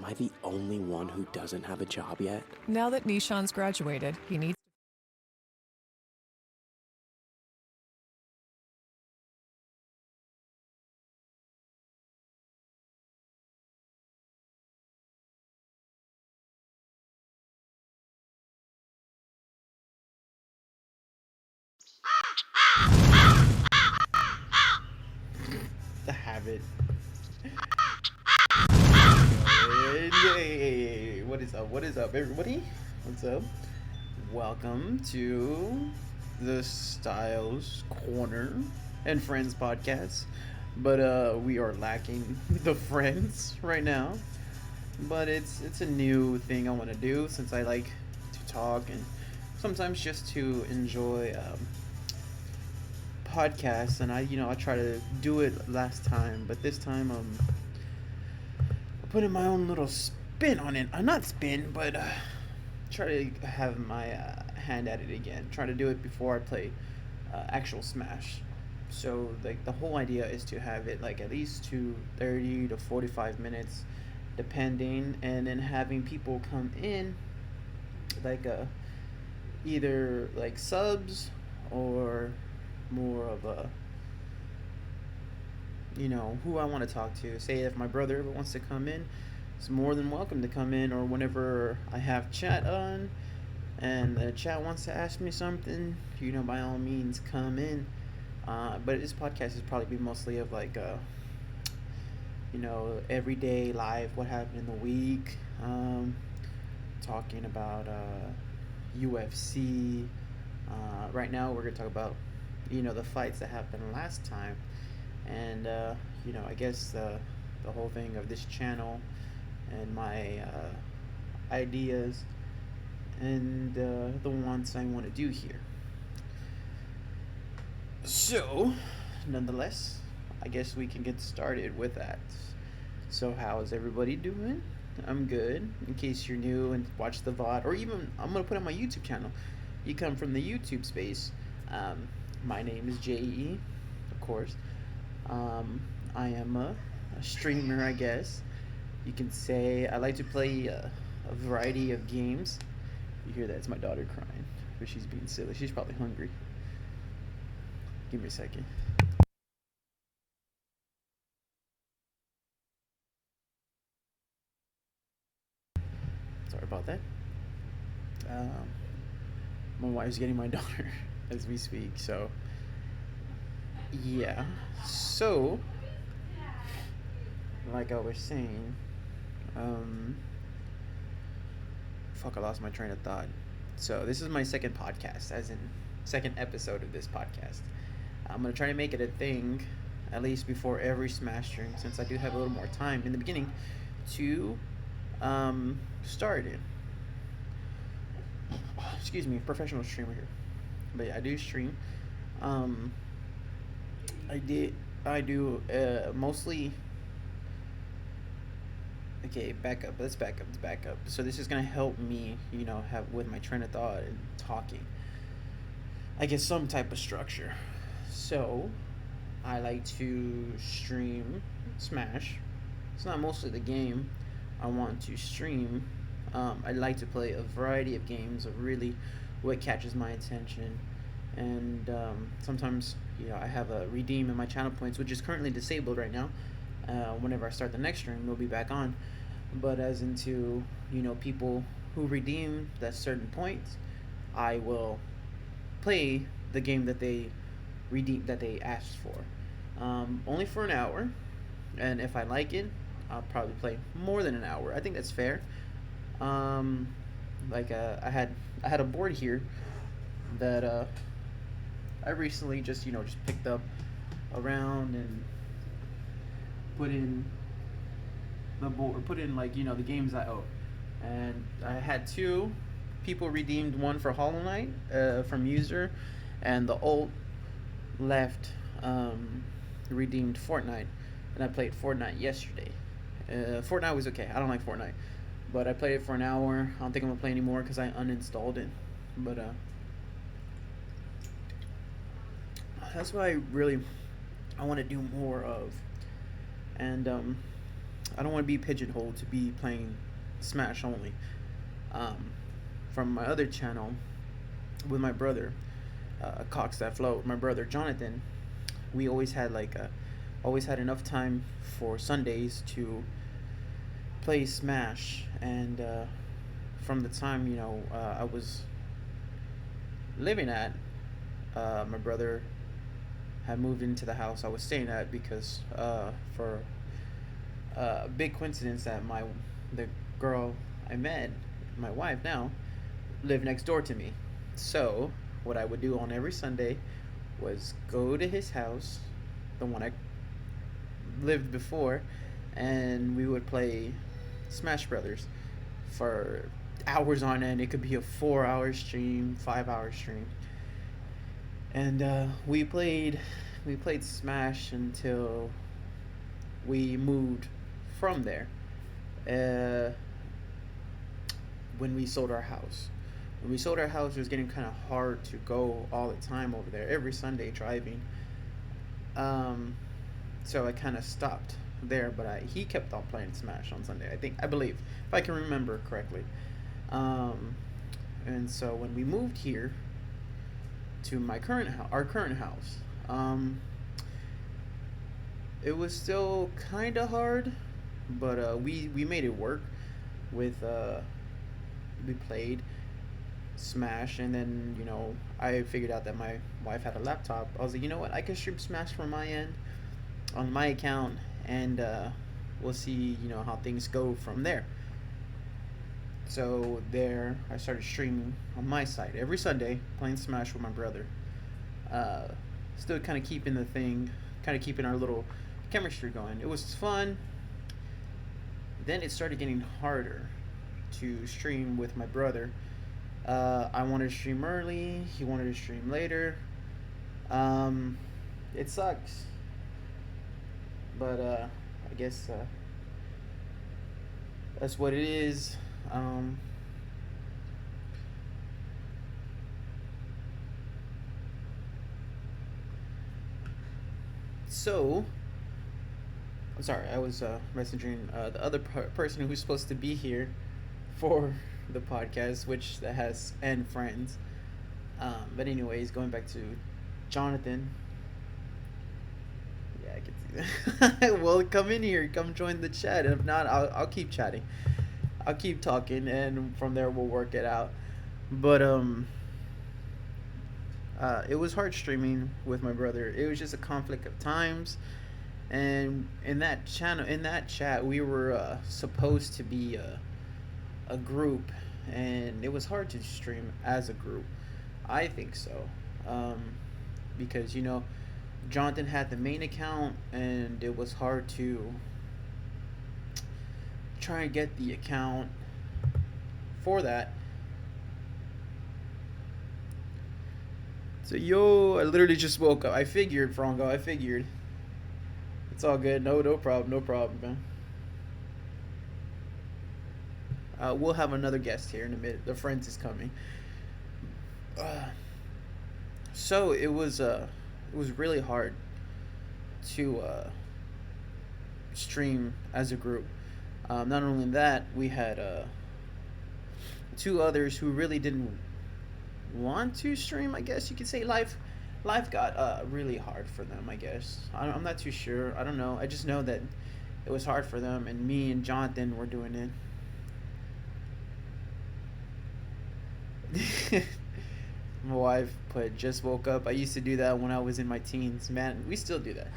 I the only one who doesn't have a job yet? Now that Nishan's graduated, he needs The habit. Hey, what is up? What is up, everybody? What's up? Welcome to the Styles Corner and Friends podcast. But we are lacking the friends right now. But it's a new thing I want to do since I like to talk and sometimes just to enjoy podcasts. And I try to do it last time, but this time putting my own little spin on it. Not spin, but try to have my hand at it again. Try to do it before I play actual Smash. So like the whole idea is to have it like at least to 30 to 45 minutes, depending, and then having people come in, like either like subs or more of a who I want to talk to. Say if my brother ever wants to come in, it's more than welcome to come in, or whenever I have chat on and the chat wants to ask me something, by all means come in. But this podcast is probably be mostly of like everyday life, what happened in the week, talking about UFC. Right now we're gonna talk about the fights that happened last time, and I guess the whole thing of this channel and my ideas and the ones I want to do here. So, nonetheless, I guess we can get started with that. So, how is everybody doing? I'm good. In case you're new and watch the VOD, or even I'm gonna put on my YouTube channel. You come from the YouTube space. My name is JE, of course. I am a streamer, I guess. You can say I like to play a variety of games. You hear that? It's my daughter crying, but she's being silly. She's probably hungry. Give me a second. Sorry about that. My wife's getting my daughter as we speak, so yeah. So, like I was saying, fuck, I lost my train of thought. So this is my second podcast, as in second episode of this podcast. I'm gonna try to make it a thing, at least before every Smash stream, since I do have a little more time in the beginning to start it. Excuse me, professional streamer here, but yeah, I do stream. I do mostly. Okay, back up. Let's back up. So this is gonna help me, have with my train of thought and talking. I guess some type of structure. So, I like to stream Smash. It's not mostly the game I want to stream. I like to play a variety of games of really what catches my attention. And sometimes, I have a redeem in my channel points, which is currently disabled right now. Whenever I start the next stream, it'll be back on. But as into, people who redeem that certain points, I will play the game that they asked for, only for an hour, and if I like it, I'll probably play more than an hour. I think that's fair. I had a board here that I recently just picked up around and put in the board, put in the games I owe, and I had two people redeemed, one for Hollow Knight from user, and the old left redeemed Fortnite, and I played Fortnite yesterday. Fortnite was okay. I don't like Fortnite, but I played it for an hour. I don't think I'm gonna play anymore because I uninstalled it. But that's what I want to do more of. And I don't want to be pigeonholed to be playing Smash only. Um, from my other channel with my brother, Cox That Float, my brother Jonathan, we always had enough time for Sundays to play Smash, and from the time I was living at, my brother had moved into the house I was staying at because for a big coincidence that the girl I met, my wife now, lived next door to me. So what I would do on every Sunday was go to his house, the one I lived before, and we would play Smash Brothers for hours on end. It could be a 4-hour stream, 5-hour stream, and we played Smash until we moved from there. Uh, when we sold our house. When we sold our house, it was getting kind of hard to go all the time over there every Sunday driving. So I kind of stopped there, but he kept on playing Smash on Sunday. I believe, if I can remember correctly. And so when we moved here to our current house, it was still kind of hard, but we made it work. With we played Smash, and then I figured out that my wife had a laptop. I was like, you know what, I can stream Smash from my end on my account, and we'll see how things go from there. So there, I started streaming on my side every Sunday, playing Smash with my brother. Still kind of keeping our little chemistry going. It was fun. Then it started getting harder to stream with my brother. I wanted to stream early. He wanted to stream later. It sucks, but I guess that's what it is. So, I'm sorry, I was messaging the other person who's supposed to be here for the podcast, which that has and friends. But anyways, going back to Jonathan. Yeah, I can see that. Well, come in here, come join the chat. If not, I'll keep chatting. I'll keep talking, and from there we'll work it out. But it was hard streaming with my brother. It was just a conflict of times, and in that chat, we were supposed to be a group, and it was hard to stream as a group. I think so, because Jonathan had the main account, and it was hard to try and get the account for that. So I literally just woke up. I figured, Frongo. I figured. It's all good. No problem, man. We'll have another guest here in a minute. The friends is coming. So it was really hard to stream as a group. Not only that, we had two others who really didn't want to stream. I guess you could say life got really hard for them. I guess I'm not too sure. I don't know. I just know that it was hard for them, and me and Jonathan were doing it. My wife just woke up. I used to do that when I was in my teens. Man, we still do that.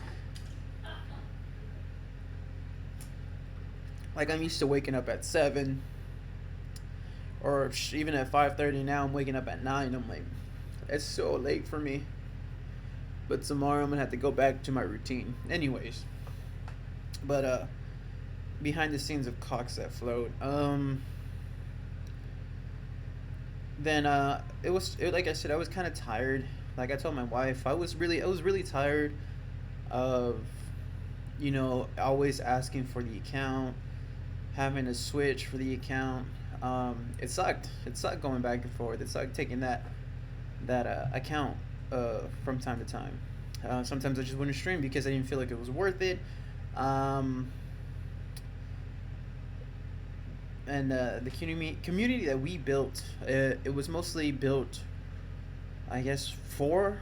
Like, I'm used to waking up at 7, or even at 5:30. Now I'm waking up at 9. I'm like, it's so late for me. But tomorrow I'm gonna have to go back to my routine. Anyways, but behind the scenes of Cox That Float. Then like I said, I was kind of tired. Like I told my wife, I was really tired of always asking for the account, having to switch for the account. It sucked going back and forth. It sucked taking that account from time to time. Sometimes I just wouldn't stream because I didn't feel like it was worth it. and the community that we built, it was mostly built, I guess, for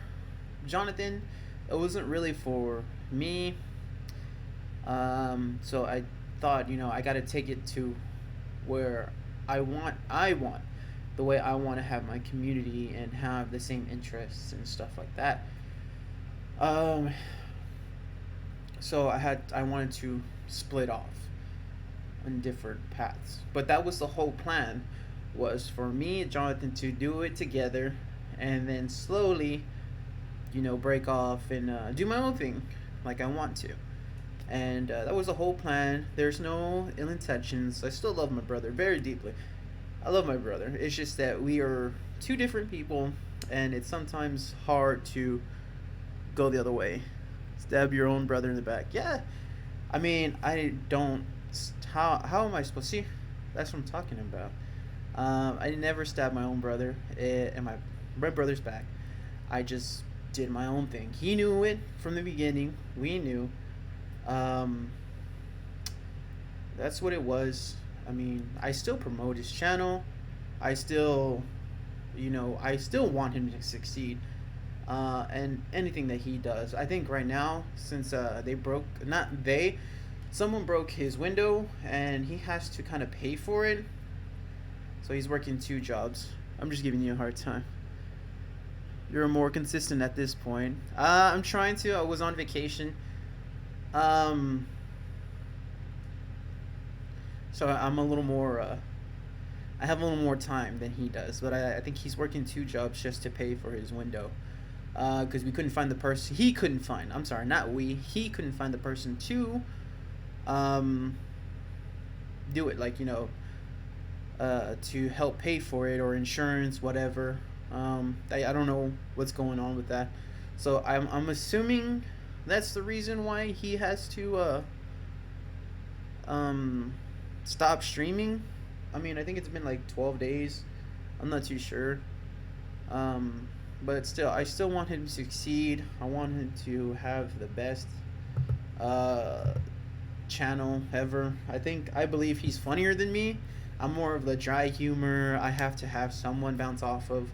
Jonathan. It wasn't really for me. So I thought, I got to take it to where I want the way I want to have my community and have the same interests and stuff like that. Um, so I wanted to split off on different paths, but that was the whole plan, was for me and Jonathan to do it together, and then slowly, break off and do my own thing, like I want to. And that was the whole plan. There's no ill intentions. I still love my brother very deeply. I love my brother. It's just that we are two different people, and it's sometimes hard to go the other way. Stab your own brother in the back. Yeah. I mean, I don't. How am I supposed to see? That's what I'm talking about. I never stabbed my own brother in my brother's back. I just did my own thing. He knew it from the beginning. We knew. Um, that's what it was. I mean, I still promote his channel. I still, I still want him to succeed. And anything that he does. I think right now, since someone broke his window and he has to kind of pay for it. So he's working two jobs. I'm just giving you a hard time. You're more consistent at this point. I'm trying to. I was on vacation. So I'm a little more, I have a little more time than he does, but I think he's working two jobs just to pay for his window. Because we couldn't find the person, he couldn't find, I'm sorry, not we, he couldn't find the person to, do it, like, to help pay for it, or insurance, whatever. I don't know what's going on with that. So I'm assuming that's the reason why he has to stop streaming. I mean, I think it's been like 12 days. I'm not too sure. But still, I still want him to succeed. I want him to have the best channel ever. I believe he's funnier than me. I'm more of the dry humor. I have to have someone bounce off of.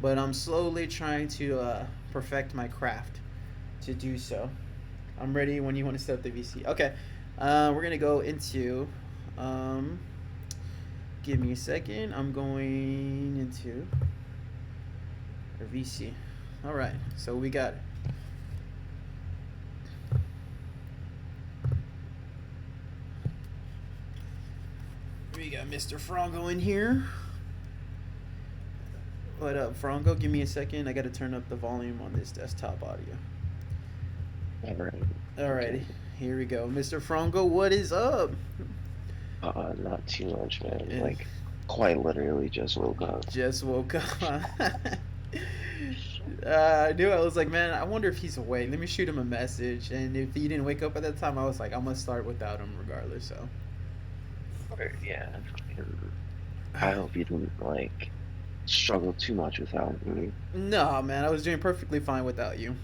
But I'm slowly trying to perfect my craft to do so. I'm ready when you want to set up the VC. Okay, we're gonna go into. Give me a second. I'm going into our VC. All right, so we got. We got Mr. Frongo in here. What up, Frongo? Give me a second. I got to turn up the volume on this desktop audio. Alrighty, here we go. Mr. Frongo, what is up? Not too much, man. Like, quite literally just woke up. Just woke up. I knew. I was like, man, I wonder if he's awake. Let me shoot him a message. And if he didn't wake up at that time, I was like, I'm going to start without him regardless, so. Yeah. I hope you didn't, like, struggle too much without me. No, man, I was doing perfectly fine without you.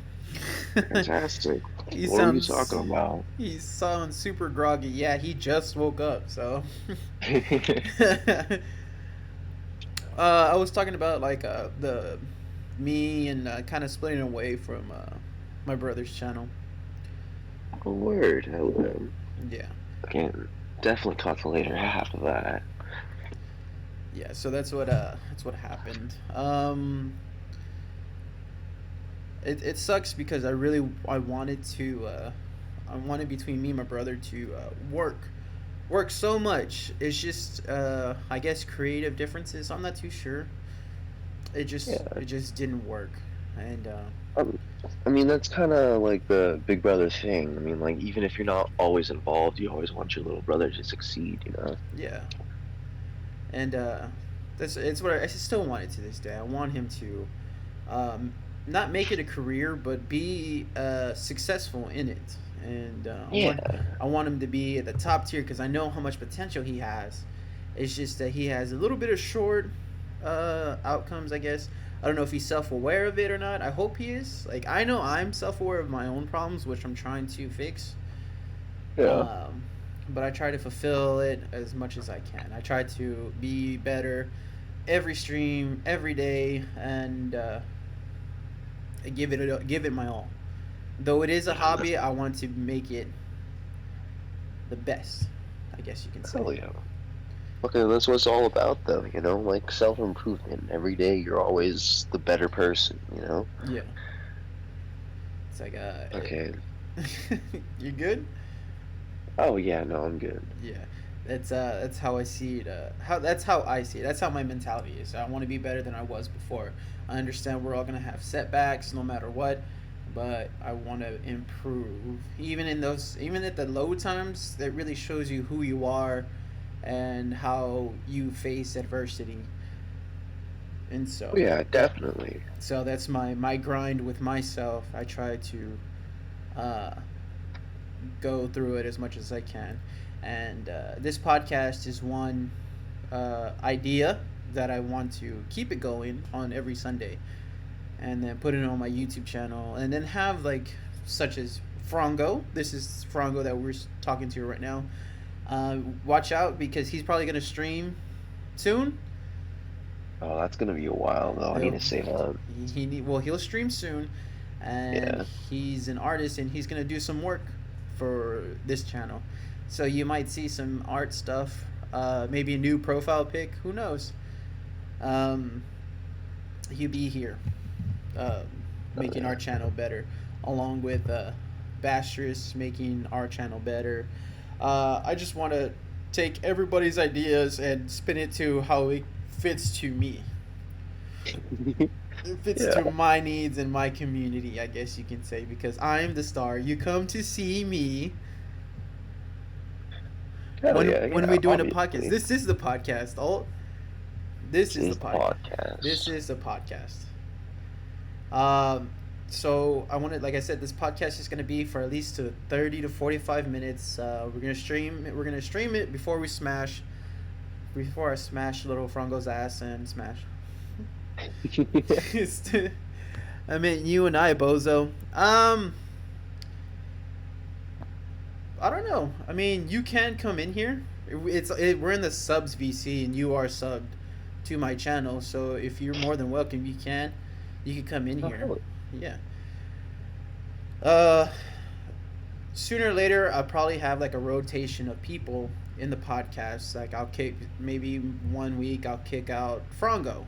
Fantastic. What are you talking about? He sounds super groggy. Yeah, he just woke up, so. I was talking about, like, me and kind of splitting away from my brother's channel. A word. Yeah. Can't definitely caught the later half of that. Yeah, so that's what happened. It sucks because I wanted between me and my brother to work so much. It's just I guess creative differences. I'm not too sure. It just didn't work, and I mean, that's kind of like the big brother thing. I mean, like, even if you're not always involved, you always want your little brother to succeed, you know? Yeah. And it's what I still want it to this day. I want him to not make it a career, but be successful in it. And I want him to be at the top tier because I know how much potential he has. It's just that he has a little bit of short outcomes, I guess. I don't know if he's self-aware of it or not. I hope he is. Like, I know I'm self-aware of my own problems, which I'm trying to fix. Yeah. but I try to fulfill it as much as I can. I try to be better every stream, every day, and give it my all. Though it is a hobby, I want to make it the best. I guess you can say. Hell yeah. Okay, that's what it's all about, though. You know, like self improvement. Every day, you're always the better person. You know. Yeah. It's like Okay. you good? Oh yeah, no, I'm good. Yeah. That's how I see it. That's how I see it. That's how my mentality is. I want to be better than I was before. I understand we're all gonna have setbacks no matter what, but I want to improve. Even at the low times, that really shows you who you are, and how you face adversity. And so. Yeah, definitely. So that's my grind with myself. I try to uh, go through it as much as I can. And this podcast is one idea that I want to keep it going on every Sunday, and then put it on my YouTube channel, and then have like such as Frango. This is Frango that we're talking to right now. Watch out because he's probably gonna stream soon. Oh, that's gonna be a while though. I need to save up. He'll stream soon, and Yeah. he's an artist, and he's gonna do some work for this channel. So you might see some art stuff, maybe a new profile pic. Who knows? He'll be here, making our channel better, along with Bastress making our channel better. I just want to take everybody's ideas and spin it to how it fits to me. It fits Yeah. to my needs and my community, I guess you can say, because I'm the star. You come to see me Hell when yeah, when yeah, we're doing a obviously. podcast. This is the podcast. This is the podcast. podcast. This is the podcast. So I wanted, like I said, this podcast is gonna be for at least 30 to 45 minutes. We're gonna stream it. We're gonna stream it before I smash little Frango's ass and smash. I mean, you and I, bozo. I don't know. I mean, you can come in here. We're in the subs VC, and you are subbed to my channel. So if you're more than welcome, you can come in here. Oh. Yeah. Sooner or later, I'll probably have like a rotation of people in the podcast. Like I'll kick maybe 1 week. I'll kick out Frango,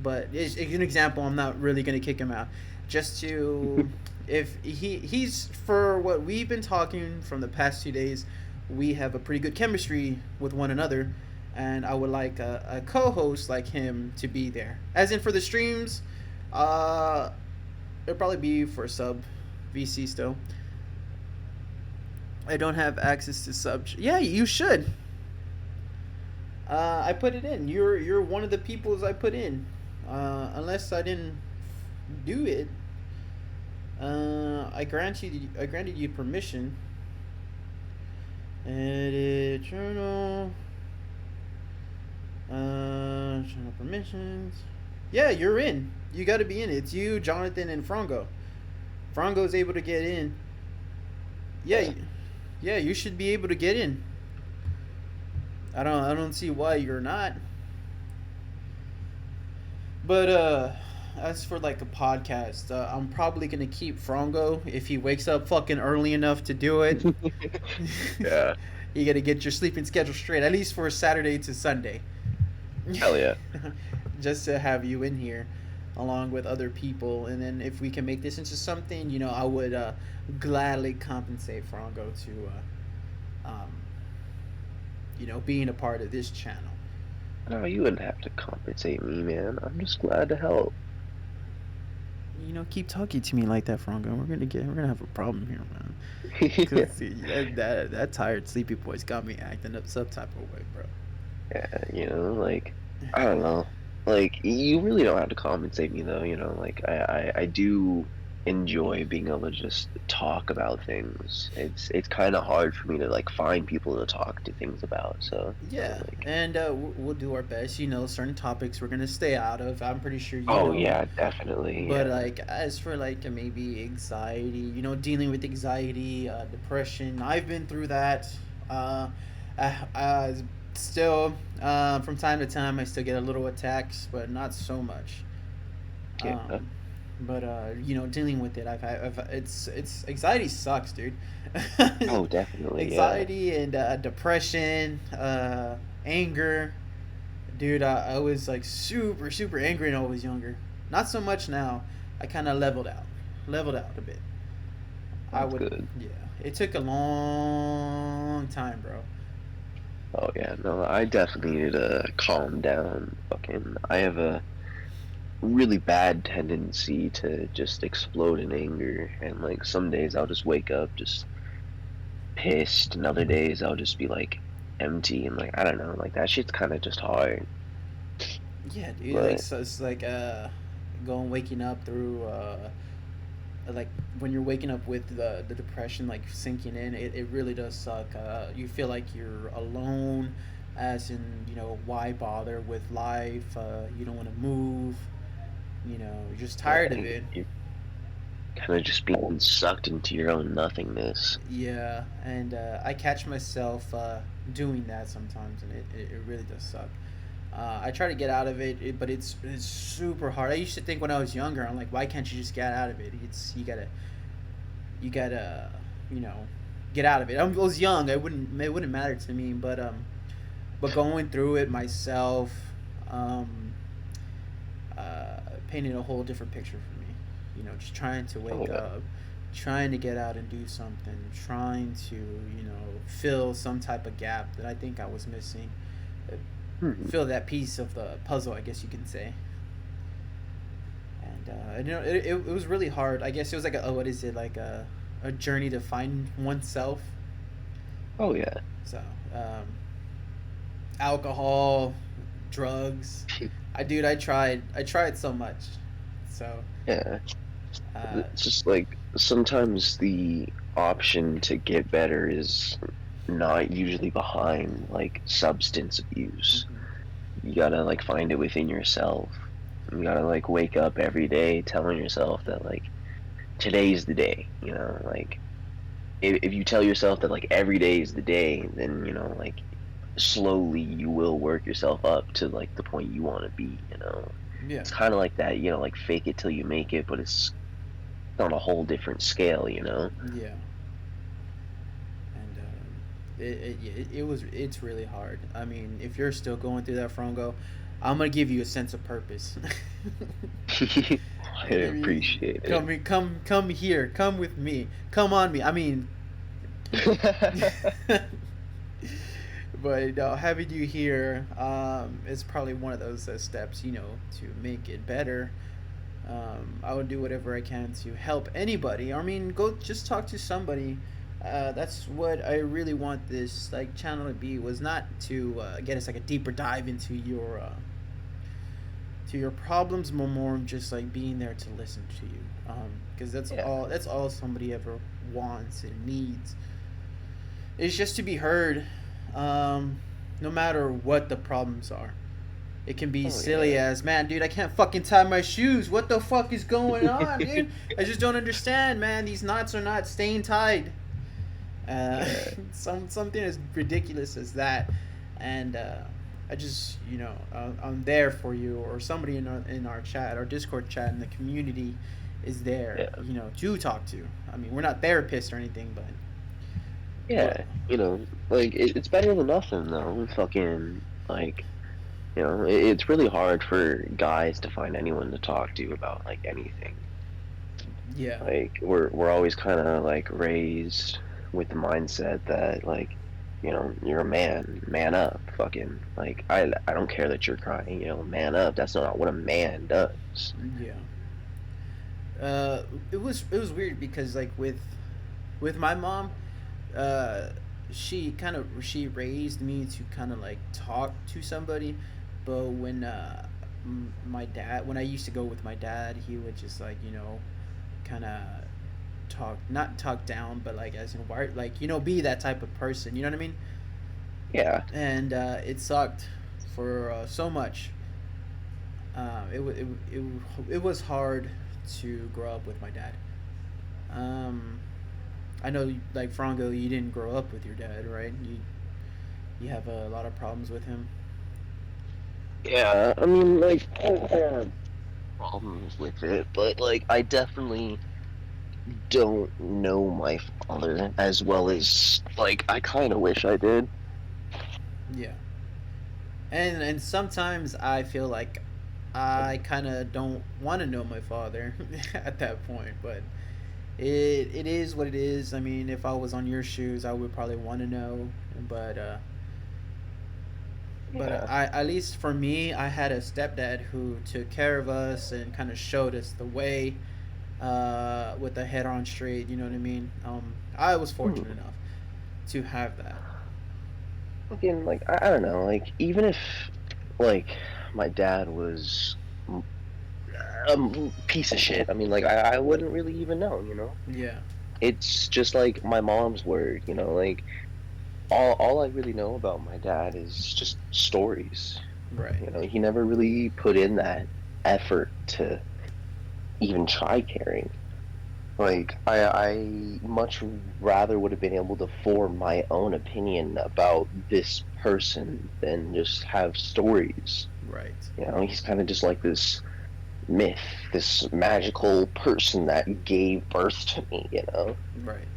but it's an example. I'm not really gonna kick him out. Just to, if he's for what we've been talking from the past 2 days, we have a pretty good chemistry with one another, and I would like a co-host like him to be there. As in for the streams, it'll probably be for sub VC still. I don't have access to sub. Yeah, you should. I put it in. You're one of the peoples I put in. Unless I didn't do it. I granted you permission. Edit journal. Journal permissions. Yeah, you're in. You got to be in. It's you, Jonathan, and Frango. Frango's able to get in. Yeah, yeah, you should be able to get in. I don't see why you're not. But as for like a podcast, I'm probably gonna keep Frango if he wakes up fucking early enough to do it. Yeah. You gotta get your sleeping schedule straight, at least for Saturday to Sunday. Hell yeah. Just to have you in here along with other people, and then if we can make this into something, I would gladly compensate Frango to being a part of this channel. No, you wouldn't have to compensate me, man. I'm just glad to help. Keep talking to me like that, Frango. We're gonna have a problem here, man. 'Cause that tired sleepy voice got me acting up some type of way, bro. Yeah, like, I don't know. Like, you really don't have to compensate me, though, like, I do enjoy being able to just talk about things. It's kind of hard for me to, like, find people to talk to things about, so. Yeah, like, and we'll do our best. Certain topics we're gonna stay out of. I'm pretty sure you oh, know. yeah, definitely. But, yeah. like, as for, like, maybe anxiety, dealing with anxiety, depression, I've been through that Uh, I still, from time to time, I still get a little attacks, but not so much. Yeah. Um, but dealing with it, it's anxiety sucks, dude. Oh, definitely. Yeah. Anxiety and depression, anger, dude. I was like super super angry when I was younger. Not so much now. I kind of leveled out a bit. I That's would, good. yeah. It took a long time, bro. Oh yeah, no, I definitely need to calm down. Fucking, I have a really bad tendency to just explode in anger, and like some days I'll just wake up just pissed, and other days I'll just be like empty and like I don't know, like that shit's kind of just hard. Yeah, dude. Like But so, it's like going waking up through like when you're waking up with the depression like sinking in. It really does suck. You feel like you're alone, as in why bother with life? You don't want to move. You're just tired of yeah, it. you're kind of just being sucked into your own nothingness. Yeah, and I catch myself doing that sometimes, and it really does suck. I try to get out of it, but it's super hard. I used to think when I was younger, I'm like, why can't you just get out of it? It's you gotta you know get out of it. I was young. It wouldn't matter to me, but going through it myself, um, painted a whole different picture for me. Just trying to Oh wake yeah. up, trying to get out and do something, trying to fill some type of gap that I think I was missing, uh, Hmm. fill that piece of the puzzle, I guess you can say. And it was really hard. I guess it was like what is it, like a journey to find oneself. Oh yeah. So alcohol, drugs. I tried so much. So Yeah. uh, It's just like sometimes the option to get better is not usually behind like substance abuse. mhm. You gotta like find it within yourself. You gotta like wake up every day telling yourself that like today's the day, like if you tell yourself that like every day is the day, then like slowly you will work yourself up to like the point you want to be. Yeah, It's kind of like that, like fake it till you make it, but it's on a whole different scale. yeah. And it's really hard. I mean, if you're still going through that, Frongo, I'm gonna give you a sense of purpose. I appreciate Come it. here, come here, come with me, come on me. I mean, but having you here is probably one of those steps, to make it better. I would do whatever I can to help anybody. I mean, go just talk to somebody. That's what I really want this like channel to be. Was not to get us like a deeper dive into your problems, but more just like being there to listen to you. Because that's Yeah. all. That's all somebody ever wants and needs. Is just to be heard. No matter what the problems are. It can be Oh silly yeah. as, man, dude, I can't fucking tie my shoes. What the fuck is going on, dude? I just don't understand, man. These knots are not staying tied. Uh, Yeah. something as ridiculous as that, and I just, I'm there for you, or somebody in our chat, our Discord chat, in the community, is there, Yeah. to talk to. I mean, we're not therapists or anything, but Yeah. Like it's better than nothing though. Fucking like it's really hard for guys to find anyone to talk to about like anything. yeah, Like we're always kind of like raised with the mindset that like you're a man up. Fucking like I don't care that you're crying. Man up. That's not what a man does. yeah. It was weird because like with my mom, uh, she raised me to kind of like talk to somebody, but when my dad, when I used to go with my dad, he would just like kind of talk, not talk down, but like as in why, like be that type of person. You know what I mean? Yeah. And it sucked for so much. It was hard to grow up with my dad. Um, I know, like Franco, you didn't grow up with your dad, right? You have a lot of problems with him. Yeah, I mean, like, I don't have problems with it, but like, I definitely don't know my father as well as like I kind of wish I did. Yeah, and sometimes I feel like I kind of don't want to know my father at that point, but it is what it is. I mean, if I was on your shoes, I would probably want to know, but Yeah. I, at least for me, I had a stepdad who took care of us and kind of showed us the way, with the head on straight. You know what I mean? I was fortunate Hmm. enough to have that. Again, like I don't know, like even if like my dad was a piece of shit, I mean, like I wouldn't really even know, you know. Yeah. It's just like my mom's word, you know, like all I really know about my dad is just stories. Right. You know, he never really put in that effort to even try caring. Like I much rather would have been able to form my own opinion about this person than just have stories. Right. You know, he's kind of just like this myth, this magical person that gave birth to me, you know? Right.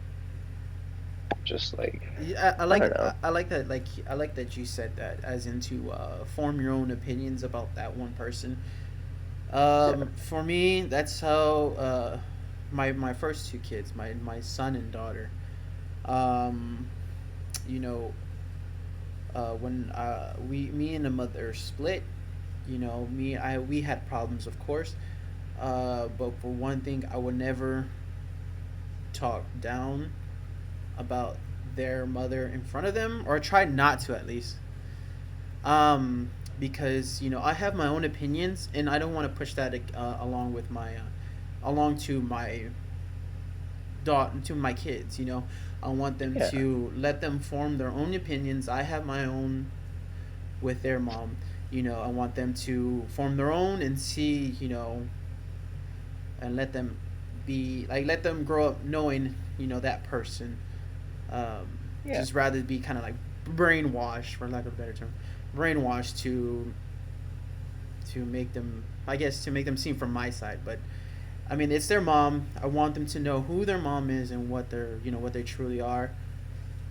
Just like Yeah, I don't know. I like that, like I like that you said that, as in to form your own opinions about that one person. Yeah. For me, that's how my first two kids, my son and daughter. Um, you know, when we me and the mother split, me I we had problems, of course. But for one thing, I would never talk down about their mother in front of them, or try not to, at least. Um, because I have my own opinions, and I don't want to push that along with my along to my to my kids. I want them Yeah. to let them form their own opinions. I have my own with their mom. I want them to form their own and see, and let them be like, let them grow up knowing, that person. Yeah. Just rather be kind of like brainwashed, for lack of a better term, brainwashed to make them, I guess, to make them seem from my side. But I mean, it's their mom. I want them to know who their mom is and what they're, what they truly are.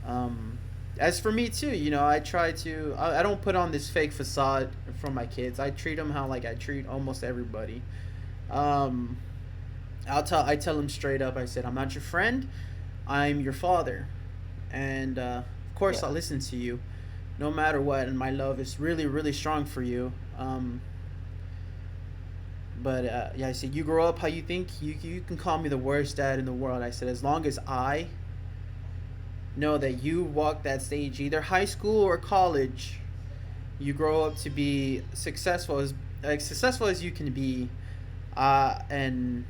Um, as for me too, I try to. I don't put on this fake facade for my kids. I treat them how like I treat almost everybody. Um, I tell them straight up. I said, I'm not your friend. I'm your father, and of course I'll Yeah. listen to you, no matter what. And my love is really, really strong for you. But yeah, I said, you grow up how you think. You can call me the worst dad in the world. I said, as long as I know that you walk that stage, either high school or college, you grow up to be successful as you can be, and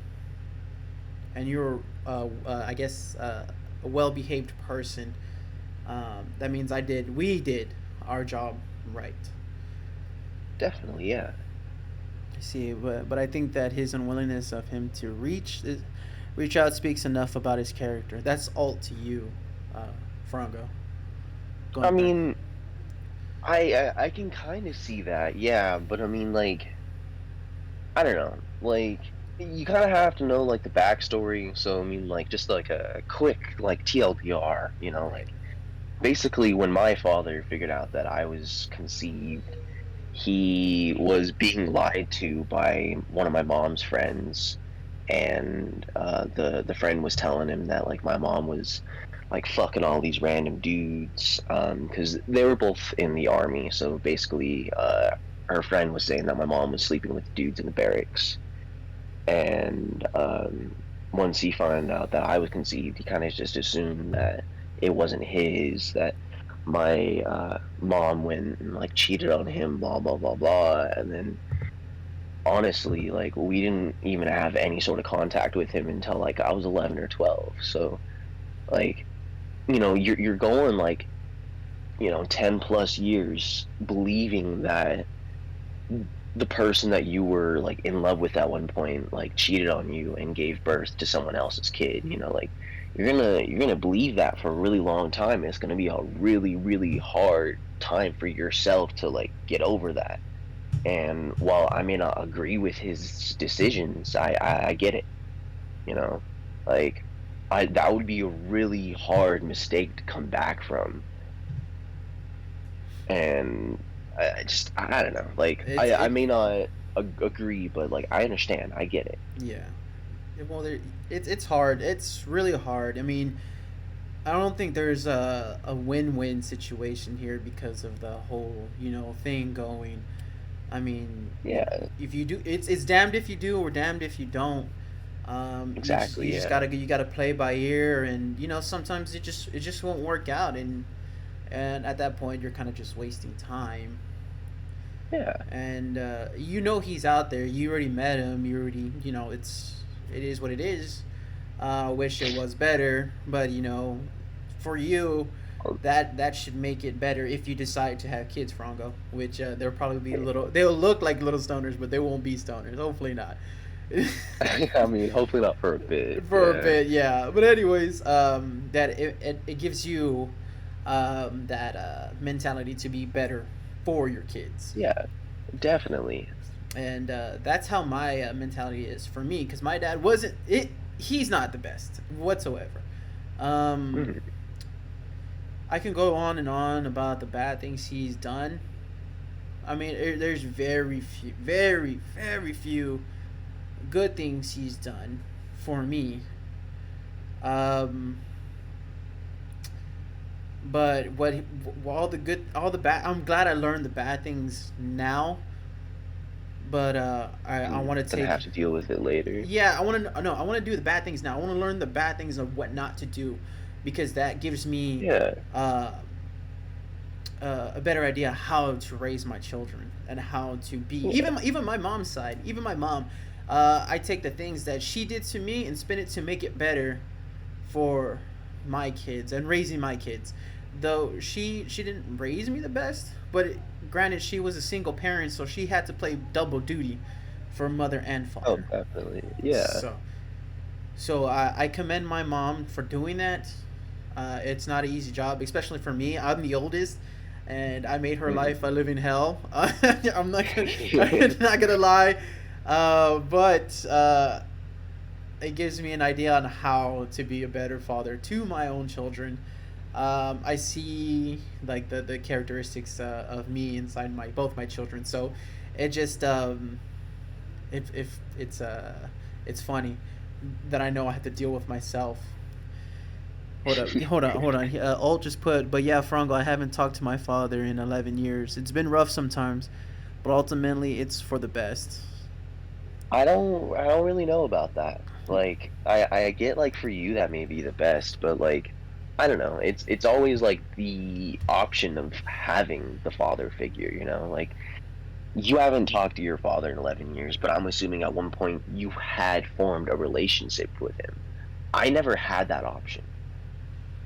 you're I guess a well behaved person. That means we did our job right. Definitely, yeah. I see, but I think that his unwillingness of him to reach out speaks enough about his character. That's all to you, uh, Franco. I Going back. mean, I can kind of see that, yeah, but I mean, like, I don't know, like, you kind of have to know like the backstory. So I mean, like, just like a quick like TLDR, you know, Right. like basically when my father figured out that I was conceived, he was being lied to by one of my mom's friends, and the friend was telling him that like my mom was like fucking all these random dudes, because they were both in the army. So basically, her friend was saying that my mom was sleeping with dudes in the barracks, and once he found out that I was conceived, he kind of just assumed that it wasn't his, that my mom went and like cheated on him, blah blah blah blah. And then honestly, like we didn't even have any sort of contact with him until like I was 11 or 12. So like, you're going like, 10 plus years believing that the person that you were like in love with at one point like cheated on you and gave birth to someone else's kid. Like you're gonna believe that for a really long time. It's gonna be a really, really hard time for yourself to like get over that. And while I may not agree with his decisions, I get it. You know, like I that would be a really hard mistake to come back from. And I don't know. Like It's I it may not agree, but like I understand. I get it. yeah. Well, it's hard. It's really hard. I mean, I don't think there's a win-win situation here because of the whole thing going. I mean, Yeah, if you do, it's damned if you do or damned if you don't. You exactly. just Yeah, gotta play by ear, and sometimes it just won't work out, and at that point you're kind of just wasting time. yeah. And he's out there. You already met him. You already it is what it is. Wish it was better, but for you, Oh, that should make it better if you decide to have kids, Frango. Which they'll probably be little. They'll look like little stoners, but they won't be stoners. Hopefully not. I mean, hopefully not for a bit. For a Yeah, bit, yeah. But anyways, that it gives you that mentality to be better for your kids, yeah, definitely. and that's how my mentality is for me. Because my dad wasn't it. He's not the best whatsoever. Um, Mhm. I can go on and on about the bad things he's done. I mean, there's very, very few good things he's done for me. Um, but all the good, all the bad. I'm glad I learned the bad things now. But I I'm want to gonna take. have to deal with it later. Yeah, I want to. No, I want to do the bad things now. I want to learn the bad things of what not to do, because that gives me Yeah, uh, a better idea how to raise my children and how to be. yeah. Even my mom's side, even my mom, I take the things that she did to me and spin it to make it better for my kids and raising my kids. Though she didn't raise me the best, but granted she was a single parent, so she had to play double duty for mother and Oh, father. definitely. Yeah. So I commend my mom for doing that. It's not an easy job, especially for me. I'm the oldest, and I made her Mhm. life a living hell. I'm not gonna lie, but it gives me an idea on how to be a better father to my own children. I see like the characteristics of me inside my both my children, so it just if it's funny that I know I have to deal with myself. Hold on. Alt just put, but yeah, Frango, I haven't talked to my father in 11 years. It's been rough sometimes, but ultimately it's for the best. I don't really know about that. Like I get like for you that may be the best, but like I don't know. It's always like the option of having the father figure, you know? Like you haven't talked to your father in 11 years, but I'm assuming at one point you had formed a relationship with him. I never had that option.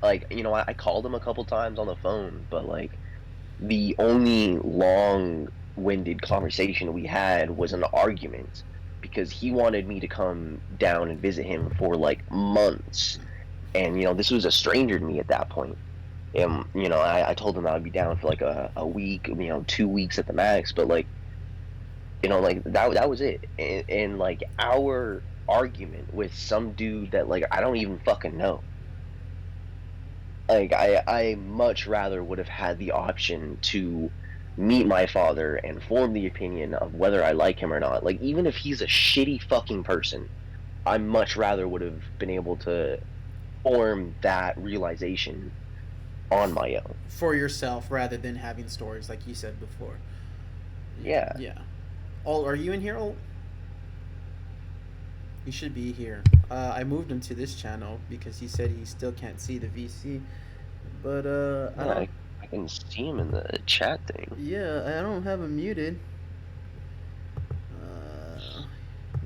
Like, I called him a couple times on the phone, but like the only long-winded conversation we had was an argument because he wanted me to come down and visit him for like months. And this was a stranger to me at that point. And I told him I'd be down for like a week, 2 weeks at the max, but like like that was it. And like our argument with some dude that like I don't even fucking know. Like I much rather would have had the option to meet my father and form the opinion of whether I like him or not. Like even if he's a shitty fucking person, I much rather would have been able to form that realization on my own. For yourself rather than having stories like you said before. Yeah. Yeah. All are you in here? All he should be here. I moved him to this channel because he said he still can't see the VC. But I Yeah, don't. I can see him in the chat thing. Yeah, I don't have him muted. Uh,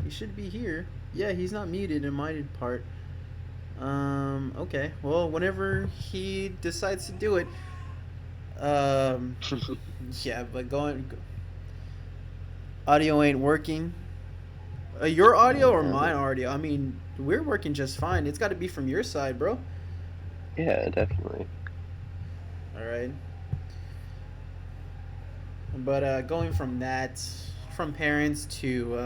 he should be here. Yeah, he's not muted in my part. Okay. Well, whenever he decides to do it. Um. Yeah, but audio ain't working. Your audio or Yeah, my audio? I mean, we're working just fine. It's got to be from your side, bro. yeah, definitely. All right. But going from that, from parents to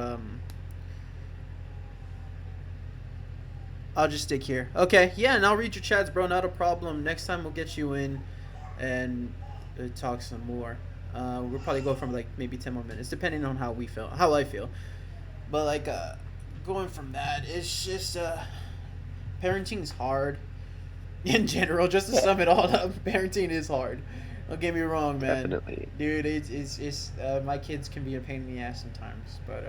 I'll just stick here. Okay, yeah, and I'll read your chats, bro. Not a problem. Next time we'll get you in and talk some more. We'll probably go from like maybe 10 more minutes, depending on how we feel, how I feel. But like going from that, it's just parenting's hard in general. Just to Yeah, sum it all up, parenting is hard. Don't get me wrong, man. definitely. Dude, it's my kids can be a pain in the ass sometimes, but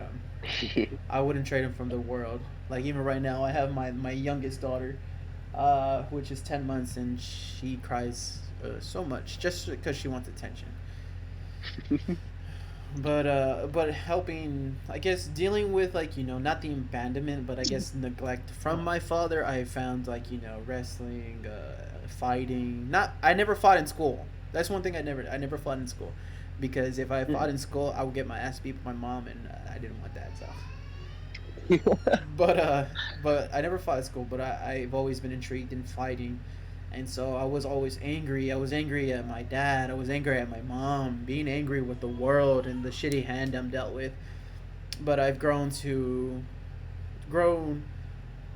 I wouldn't trade them from the world. Like even right now, I have my youngest daughter, which is 10 months, and she cries so much just because she wants attention. But helping, I guess, dealing with like not the abandonment, but I guess neglect from my father. I found like wrestling, fighting. Not I never fought in school. That's one thing I never fought in school, because if I fought in school, I would get my ass beat by my mom, and I didn't want that. So but I never fought at school. But I've always been intrigued in fighting, and so I was always angry. I was angry at my dad. I was angry at my mom. Being angry with the world and the shitty hand I'm dealt with. But I've grown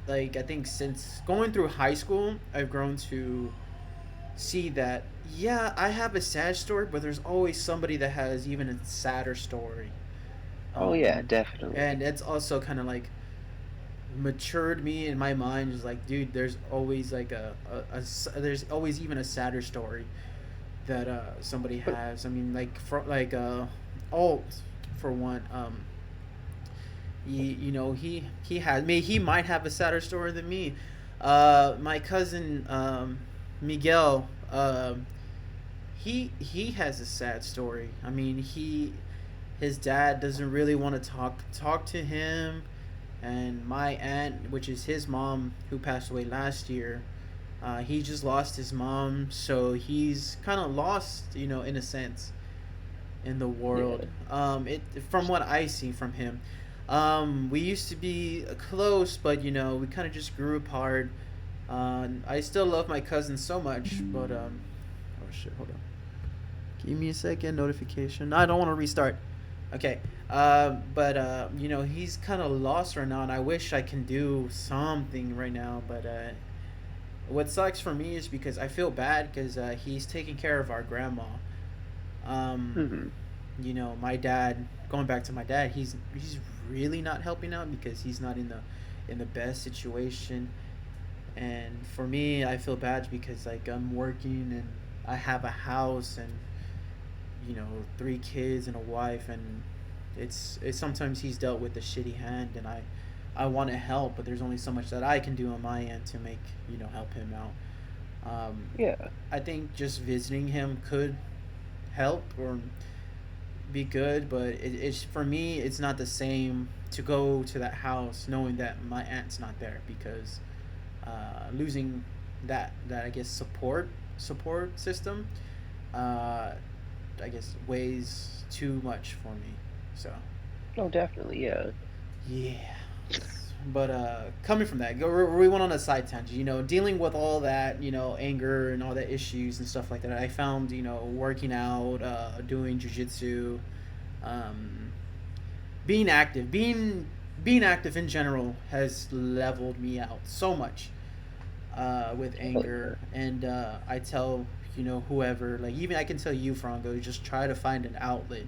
like I think since going through high school, I've grown to see that yeah, I have a sad story, but there's always somebody that has even a sadder story. Oh yeah, Um, definitely. and it's also kind of like matured me in my mind. Is like, dude, there's always like there's always even a sadder story that somebody But has. I mean, like for like Alt for one. He has me. He might have a sadder story than me. My cousin Miguel. He has a sad story. I mean, his dad doesn't really want to talk to him, and my aunt, which is his mom, who passed away last year, he just lost his mom, so he's kind of lost, in a sense, in the yeah, world. It from what I see from him, we used to be close, but we kind of just grew apart. I still love my cousin so much, but oh shit, hold on. Give me a second. Notification. I don't want to restart. Okay. But he's kind of lost right now, and I wish I can do something right now. But what sucks for me is because I feel bad because he's taking care of our grandma. Um, hmm my dad. Going back to my dad, he's really not helping out because he's not in the best situation. And for me, I feel bad because like I'm working and I have a house and 3 kids and a wife, and it's sometimes he's dealt with a shitty hand, and I want to help, but there's only so much that I can do on my end to make help him out. Yeah, I think just visiting him could help or be good, but it's for me it's not the same to go to that house knowing that my aunt's not there, because losing that I guess support system, uh, I guess weighs too much for me. So no, definitely, yeah. yeah. But coming from that, we went on a side tangent. Dealing with all that, anger and all the issues and stuff like that. I found, working out, doing jujitsu, um, being active in general has leveled me out so much with Oh anger. yeah. And I tell whoever, like even I can tell you, Franco, just try to find an outlet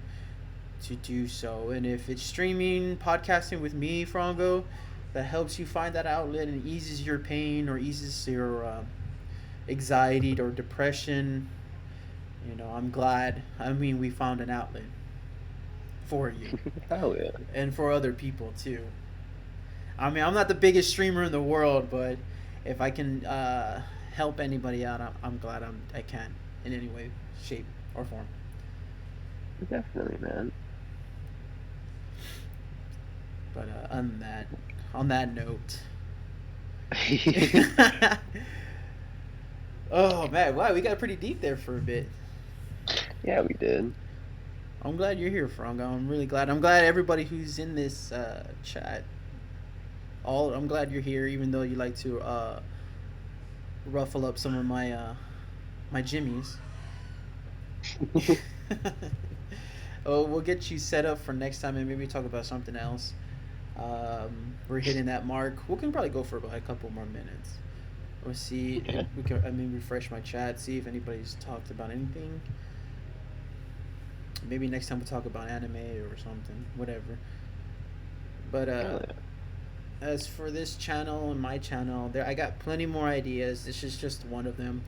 to do so. And if it's streaming, podcasting with me, Franco, that helps you find that outlet and eases your pain or eases your anxiety or depression, I'm glad. I mean, we found an outlet for you Oh yeah. and for other people too. I mean, I'm not the biggest streamer in the world, but if I can help anybody out, I'm glad I can in any way, shape, or form. Definitely, man. But on that note, oh man, wow, we got pretty deep there for a bit. Yeah, we did. I'm glad you're here, Frango. I'm really glad. I'm glad everybody who's in this chat. I'm glad you're here, even though you like to ruffle up some of my jimmies. Oh, we'll get you set up for next time and maybe talk about something else. We're hitting that mark. We can probably go for about a couple more minutes. We'll see. Okay. We can. I mean, refresh my chat, see if anybody's talked about anything. Maybe next time we'll talk about anime or something, whatever. But Hell yeah. as for this channel and my channel, I got plenty more ideas. This is just one of them.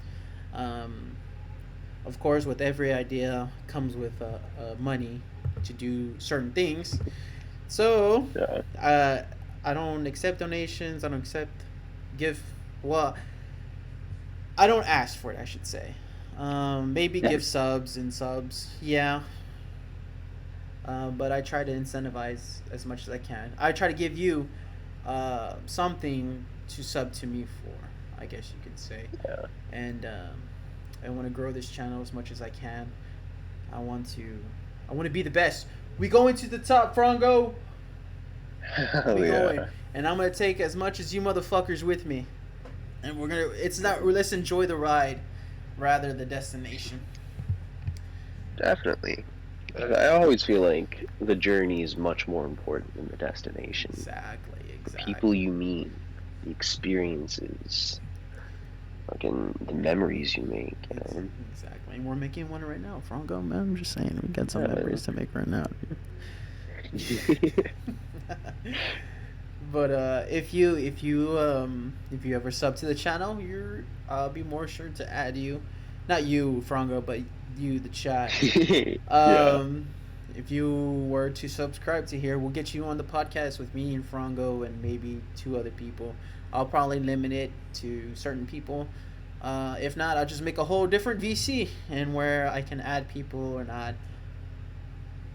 Of course, with every idea comes with money to do certain things. So Yeah. I don't accept donations. I don't accept give. Well, I don't ask for it, I should say. Maybe Yeah. give subs and subs. Yeah. But I try to incentivize as much as I can. I try to give you something to sub to me for, I guess you could say. Yeah. And I want to grow this channel as much as I can. I want to be the best. We going to the top, Frango. Hell We yeah. going, and I'm gonna take as much as you motherfuckers with me. And we're gonna. It's not. Let's enjoy the ride, rather the destination. Definitely. I always feel like the journey is much more important than the destination. Exactly. The people you meet, the experiences, fucking the memories you make, you know? Exactly. And we're making one right now, Frango. Man, I'm just saying, we got some Yeah. memories to make right now. But if you ever sub to the channel, I'll be more sure to add you, not you, Frango, but you, the chat. Yeah. If you were to subscribe to here, we'll get you on the podcast with me and Frango and maybe 2 other people. I'll probably limit it to certain people. If not, I'll just make a whole different VC and where I can add people or not.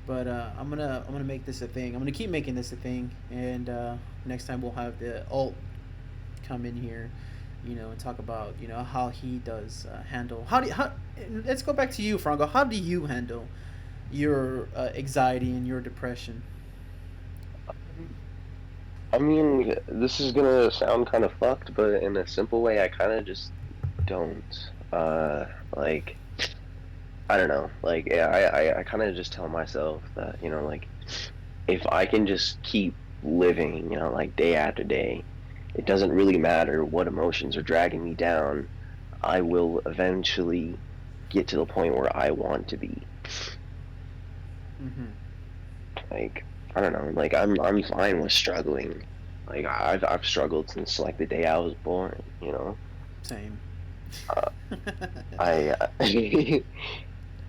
But I'm gonna make this a thing. I'm gonna keep making this a thing, and next time we'll have the alt come in here, and talk about how he does handle. Let's go back to you, Frango. How do you handle your anxiety and your depression? I mean, this is gonna sound kind of fucked, but in a simple way, I kind of just don't. Like, I don't know. Like, yeah, I kind of just tell myself that, like, if I can just keep living, like day after day, it doesn't really matter what emotions are dragging me down. I will eventually get to the point where I want to be. Mm-hmm. Like, I don't know. Like, I'm fine with struggling. Like, I've struggled since like the day I was born. Same.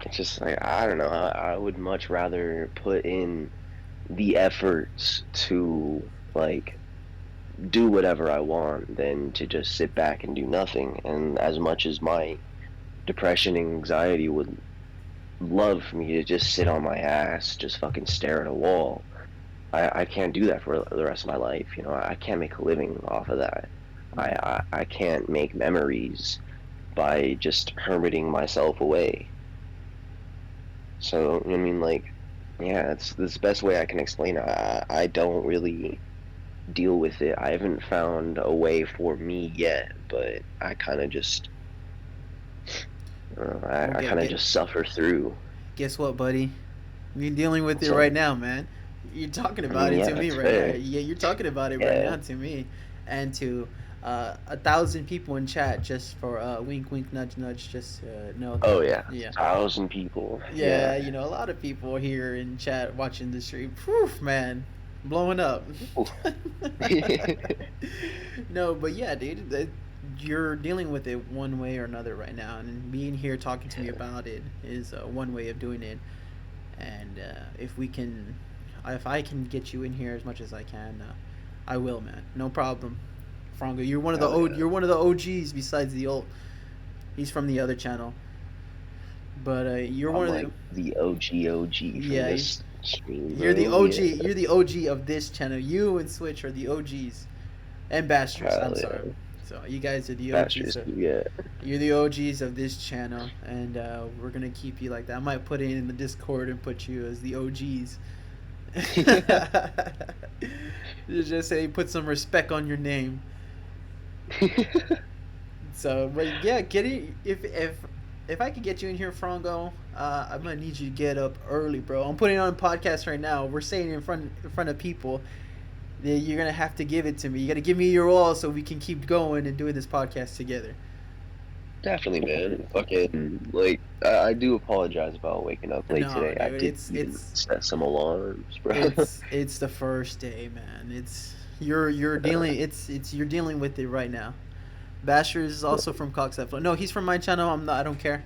It's just like, I don't know. I would much rather put in the efforts to like do whatever I want than to just sit back and do nothing. And as much as my depression and anxiety would love for me to just sit on my ass, just fucking stare at a wall, I can't do that for the rest of my life. I can't make a living off of that. I can't make memories by just hermiting myself away. So, I mean, like, yeah, it's the best way I can explain it. I don't really deal with it. I haven't found a way for me yet, but I kind of just, I kind of just suffer through. Guess what, buddy? You're dealing with it So- right now, man. You're talking about it yeah, to me that's right fair. now. Yeah, you're talking about it right Yeah. now to me, and to 1,000 people in chat. Just for wink, wink, nudge, nudge. Just know. Oh yeah, Yeah. 1,000 people. Yeah, a lot of people here in chat watching the stream. Whew, man, blowing up. No, but yeah, dude, you're dealing with it one way or another right now, and being here talking to me about it is one way of doing it. And if I can get you in here as much as I can, I will, man. No problem, Frango. You're one of the Hell yeah. you're one of the OGs besides the old. He's from the other channel. But you're one I'm of like the OG from Yeah, this stream. you're the bro. OG. Yeah. You're the OG of this channel. You and Switch are the OGs. And Bastards. I'm Hell yeah. sorry. So you guys are the That's OGs. just yeah. You're the OGs of this channel, and we're gonna keep you like that. I might put it in the Discord and put you as the OGs. Just say put some respect on your name. So, but yeah, get it. If I could get you in here, Frango, I'm gonna need you to get up early, bro. I'm putting on a podcast right now. We're saying in front of people that you're gonna have to give it to me. You gotta give me your all so we can keep going and doing this podcast together. Definitely, man. Fucking like I do apologize about waking up late No, today. I dude, did it's- even it's- set some alarms, bro. It's the first day, man. It's you're dealing you're dealing with it right now. Basher is also from Cox Flow. No, he's from my channel. I don't care.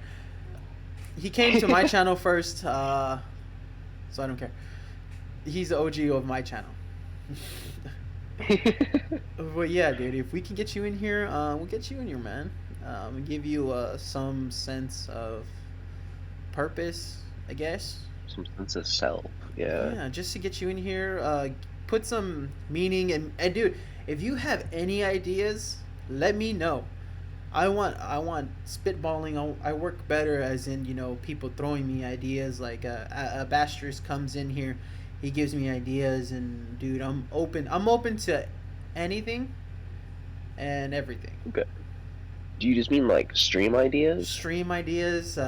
He came to my channel first, so I don't care. He's the OG of my channel. But yeah, dude, if we can get you in here, we'll get you in here, man. And give you some sense of purpose, I guess. Some sense of self. Yeah. Yeah, just to get you in here, put some meaning and dude, if you have any ideas, let me know. I want spitballing. I work better as in, you know, people throwing me ideas. Like a Bastress comes in here, he gives me ideas, and dude, I'm open to anything and everything. Okay. Do you just mean like stream ideas? Stream ideas,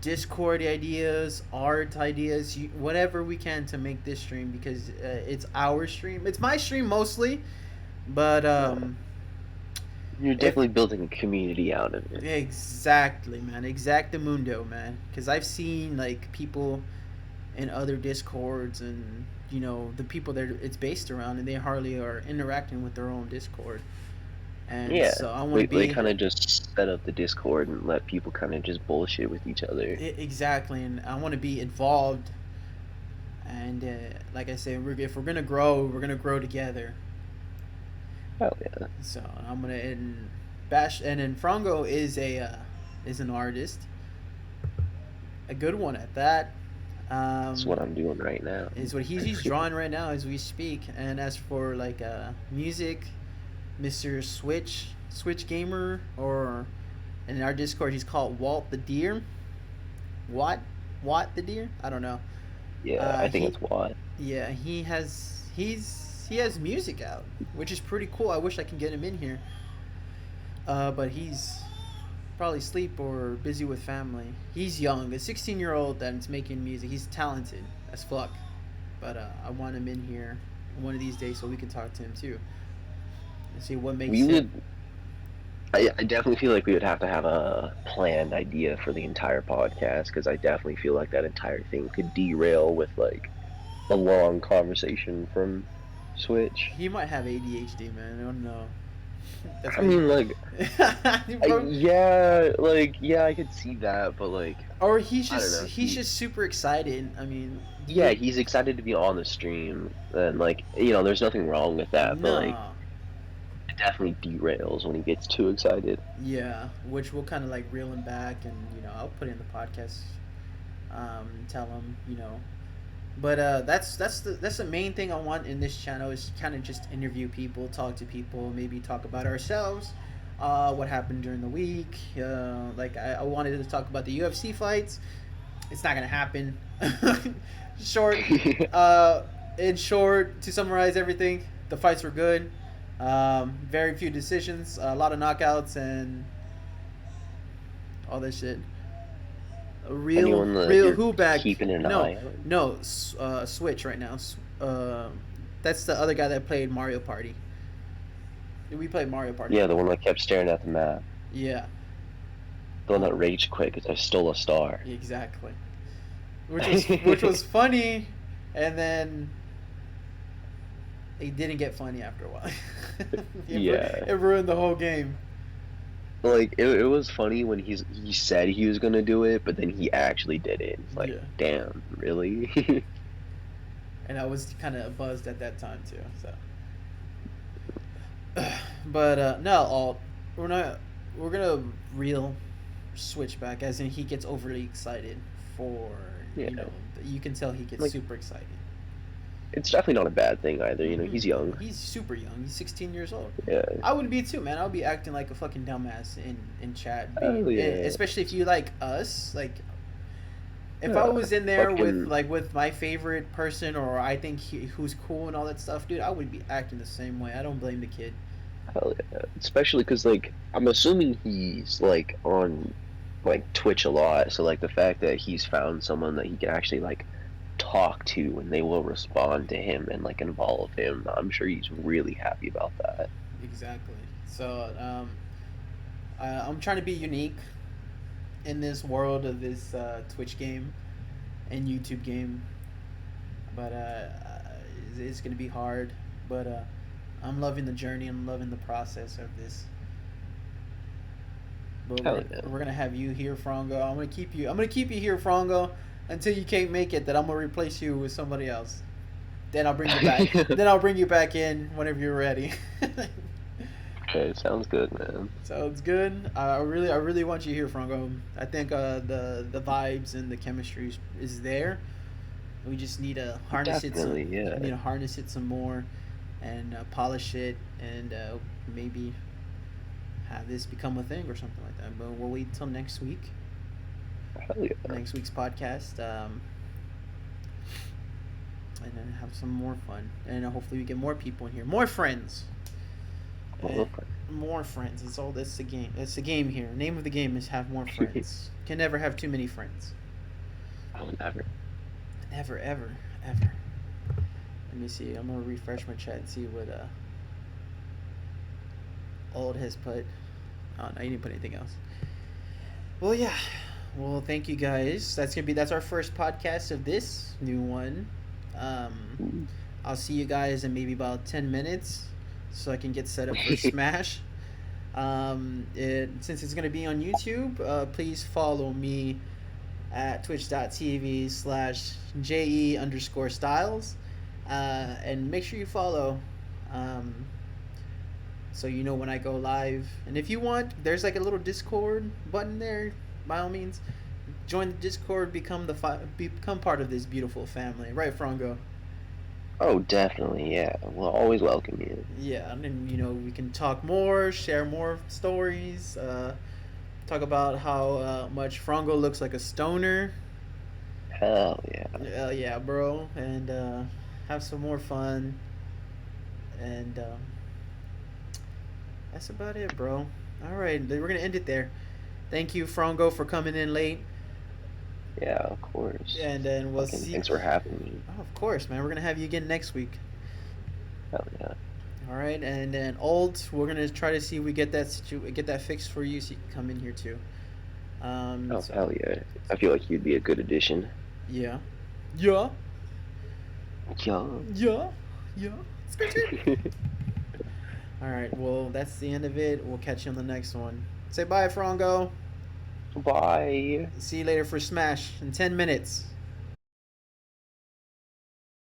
Discord ideas, art ideas, whatever we can to make this stream, because it's our stream. It's my stream mostly, but You're definitely building a community out of it. exactly, man, exactamundo, man. Because I've seen like people in other Discords, and you know the people that it's based around, and they hardly are interacting with their own Discord. And Yeah. so I want to They be kind of just set up the Discord and let people kind of just bullshit with each other. exactly, and I want to be involved. And like I said, if we're gonna grow, we're gonna grow together. Oh yeah. So I'm gonna and then Frango is an artist, a good one at that. That's what I'm doing right now. Is what he's drawing right now as we speak. And as for like music, Mr. Switch Gamer, or in our Discord he's called Walt the Deer. Watt the Deer? I don't know. Yeah, I think it's what. Yeah, he has music out, which is pretty cool. I wish I can get him in here. But he's probably asleep or busy with family. He's young, a 16-year-old that's making music. He's talented as fuck. But I want him in here one of these days so we can talk to him too. And see what makes him. I definitely feel like we would have to have a planned idea for the entire podcast, because I definitely feel like that entire thing could derail with like a long conversation from Switch. He might have ADHD, man. I don't know. That's I mean, like, Bro, yeah, I could see that, but like, or he's I don't know. just super excited. I mean, yeah, he's excited to be on the stream, and like, you know, there's nothing wrong with that, but like, it definitely derails when he gets too excited. yeah, which will kind of like reel him back, and you know, I'll put it in the podcast, tell him, you know. But that's the main thing I want in this channel, is kind of just interview people, talk to people, maybe talk about ourselves, what happened during the week. Like I wanted to talk about the UFC fights. It's not gonna happen. Short. In short, to summarize everything, the fights were good. Very few decisions, a lot of knockouts, and all that shit. A real you're who back? keeping an eye on? No, Switch right now. That's the other guy that played Mario Party. We played Mario Party. Yeah, the one that kept staring at the map. Yeah, The one that raged quit because I stole a star. exactly. Which was funny, and then it didn't get funny after a while. Yeah. It ruined the whole game. Like, it was funny when he said he was gonna do it, but then he actually did it. It's like, Yeah. damn, really? And I was kind of buzzed at that time too. So, but no, we're gonna reel Switch back, as in he gets overly excited for Yeah. you know, you can tell he gets Like- super excited. it's definitely not a bad thing either. You know, he's young. He's super young. He's 16 years old. Yeah. I would be too, man. I would be acting like a fucking dumbass in chat, Oh yeah. especially if you like us. Like, if I Yeah. was in there Fucking with my favorite person, or I think who's cool and all that stuff, dude, I would be acting the same way. I don't blame the kid. hell yeah. Especially because like I'm assuming he's like on like Twitch a lot. So like the fact that he's found someone that he can actually like talk to and they will respond to him and like involve him. I'm sure he's really happy about that. Exactly. So, I'm trying to be unique in this world of this Twitch game and YouTube game, but it's gonna be hard. But I'm loving the journey. I'm loving the process of this. But Hell yeah. we're gonna have you here, Frongo. I'm gonna keep you. I'm gonna keep you here, Frongo, until you can't make it. Then I'm gonna replace you with somebody else. Then I'll bring you back. Then I'll bring you back in whenever you're ready. Okay, sounds good, man. Sounds good. I really want you here, Franco. I think the vibes and the chemistry is there. We just need to harness Definitely, it. yeah. We need to harness it some more, and polish it, and maybe have this become a thing or something like that. But we'll wait till next week. Hell yeah. Next week's podcast. And then have some more fun, and hopefully we get more people in here, more friends. More friends. It's all this. The game. It's the game here. Name of the game is have more friends. Can never have too many friends. Oh, never. Never, ever, ever. Let me see. I'm gonna refresh my chat and see what Old has put. Oh no, he didn't put anything else. Well, yeah. Well, thank you guys. That's our first podcast of this new one. I'll see you guys in maybe about 10 minutes, so I can get set up for Smash. Since it's gonna be on YouTube, please follow me at twitch.tv/JE_Styles, and make sure you follow, so you know when I go live. And if you want, there's like a little Discord button there. By all means, join the Discord, become part of this beautiful family, right, Frongo? Oh, definitely, yeah. We'll always welcome you. Yeah, and then, we can talk more, share more stories, talk about how much Frongo looks like a stoner. Hell yeah. Yeah, bro, and have some more fun. And that's about it, bro. All right, we're gonna end it there. Thank you, Frongo, for coming in late. Yeah, of course. And then we'll Fucking see. Thanks for having me. Oh, of course, man. We're gonna have you again next week. Hell yeah. All right, and then we're gonna try to see if we get that fixed for you, so you can come in here too. Oh, hell yeah. I feel like you'd be a good addition. Yeah. Yeah. It's good. All right. Well, that's the end of it. We'll catch you on the next one. Say bye, Frongo. Bye. See you later for Smash in 10 minutes.